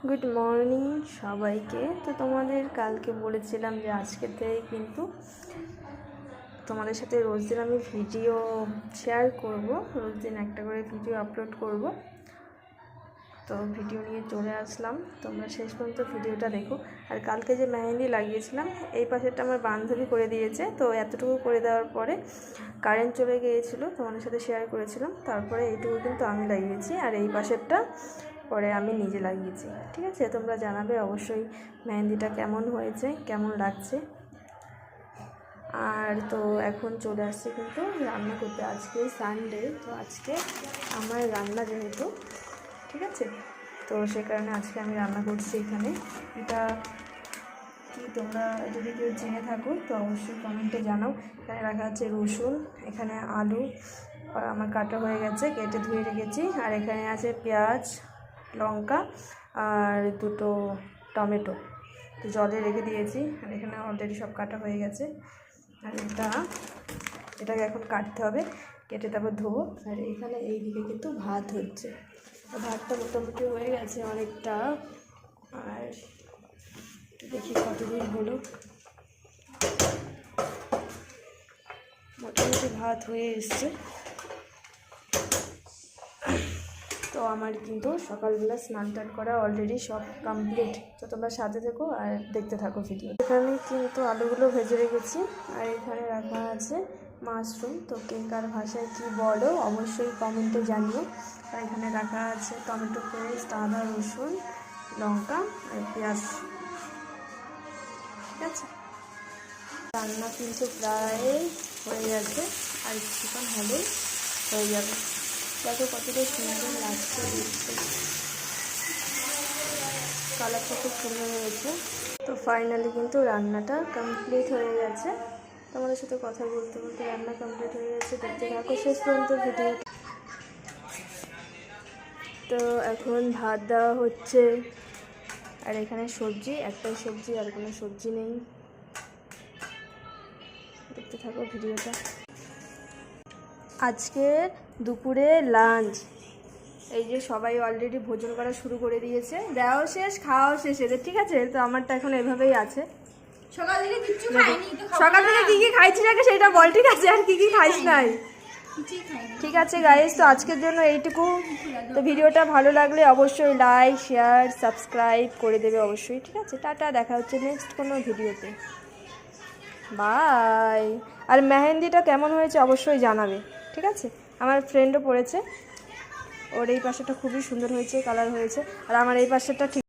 Good morning সবাইকে। তো তোমাদের কালকে বলেছিলাম যে আজকে থেকে কিন্তু তোমাদের সাথে রোজ দিন আমি ভিডিও শেয়ার করব, রোজ দিন একটা করে ভিডিও আপলোড করব। তো ভিডিও নিয়ে চলে আসলাম, তোমরা শেষ পর্যন্ত ভিডিওটা দেখো। আর কালকে যে মেহেন্দি লাগিয়েছিলাম এই পাশেরটা আমার বান্ধবী করে দিয়েছে, তো এতটুকু করে দেওয়ার পরে কারেন্ট চলে গিয়েছিলো, তোমাদের সাথে শেয়ার করেছিলাম। তারপরে এইটুকু কিন্তু আমি লাগিয়েছি, আর এই পাশেরটা পরে আমি নিজে লাগিয়েছি। ঠিক আছে, তোমরা জানাবে অবশ্যই মেহেন্দিটা কেমন হয়েছে, কেমন লাগছে। আর তো এখন চলে আসছে কিন্তু রান্না করতে। আজকে সানডে, তো আজকে আমার রান্না যেহেতু, ঠিক আছে, তো সে কারণে আজকে আমি রান্না করছি। এখানে এটা কি তোমরা যদি কেউ জেনে থাকো তো অবশ্যই কমেন্টে জানাও। এখানে রাখা আছে রসুন, এখানে আলু আমার কাটা হয়ে গেছে, কেটে ধুয়ে রেখেছি। আর এখানে আছে পেঁয়াজ, লঙ্কা আর দুটো টমেটো, তো জলে রেখে দিয়েছি। আর এখানে অলরেডি সব কাটা হয়ে গেছে। আর এটাকে এখন কাটতে হবে, কেটে তারপর ধোবো। আর এখানে এই দিকে কিন্তু ভাত হচ্ছে, ভাতটা মোটামুটি হয়ে গেছে অনেকটা। আর দেখি কতদিন হলো, মোটামুটি ভাত হয়ে এসছে। তো আমার কিন্তু সকালবেলা স্নান টান করা অলরেডি সব কমপ্লিট। তো তোমরা সাথে থেকো আর দেখতে থাকো ভিডিও। এখানে কিন্তু আলুগুলো ভেজে রেখেছি, আর এখানে রাখা আছে মাশরুম। তো কে কার ভাষায় কী বলো অবশ্যই কমেন্টে জানিও। আর এখানে রাখা আছে টমেটো পেস্ট, আদা, রসুন, লঙ্কা আর পেঁয়াজ। ঠিক আছে, রান্না কিন্তু প্রায় হয়ে গেছে, আর কিছুক্ষণ হলেই হয়ে যাবে। দেখো কতটা সুন্দর লাগছে দেখতে, কালারটা খুব সুন্দর হয়েছে। তো ফাইনালি কিন্তু রান্নাটা কমপ্লিট হয়ে গেছে। তোমাদের সাথে কথা বলতে বলতে রান্না কমপ্লিট হয়ে গেছে, দেখতে থাকো শেষ পর্যন্ত ভিডিও। তো এখন ভাত দেওয়া হচ্ছে, আর এখানে সবজি, একটাই সবজি, আর কোনো সবজি নেই। দেখতে থাকো ভিডিওটা। আজকে দুপুরে লাঞ্চ, এই যে সবাই অলরেডি ভোজন করা শুরু করে দিয়েছে, দেওয়াও শেষ, খাওয়াও শেষ এদের। ঠিক আছে, তো আমারটা এখন এভাবেই আছে। সকাল থেকে কি কি খাইছিস আগে সেটা বল। ঠিক আছে, আর কি কি খাইস নাই? ঠিক আছে গাইস, তো আজকের জন্য এইটুকু। তো ভিডিওটা ভালো লাগলে অবশ্যই লাইক, শেয়ার, সাবস্ক্রাইব করে দেবে অবশ্যই। ঠিক আছে, টাটা, দেখা হচ্ছে নেক্সট কোনো ভিডিওতে। বাই। আর মেহেন্দিটা কেমন হয়েছে অবশ্যই জানাবে। ঠিক আছে, আমার ফ্রেন্ডও পড়েছে, ওর এই পাশেটা খুবই সুন্দর হয়েছে, কালার হয়েছে। আর আমার এই পাশেটা ঠিক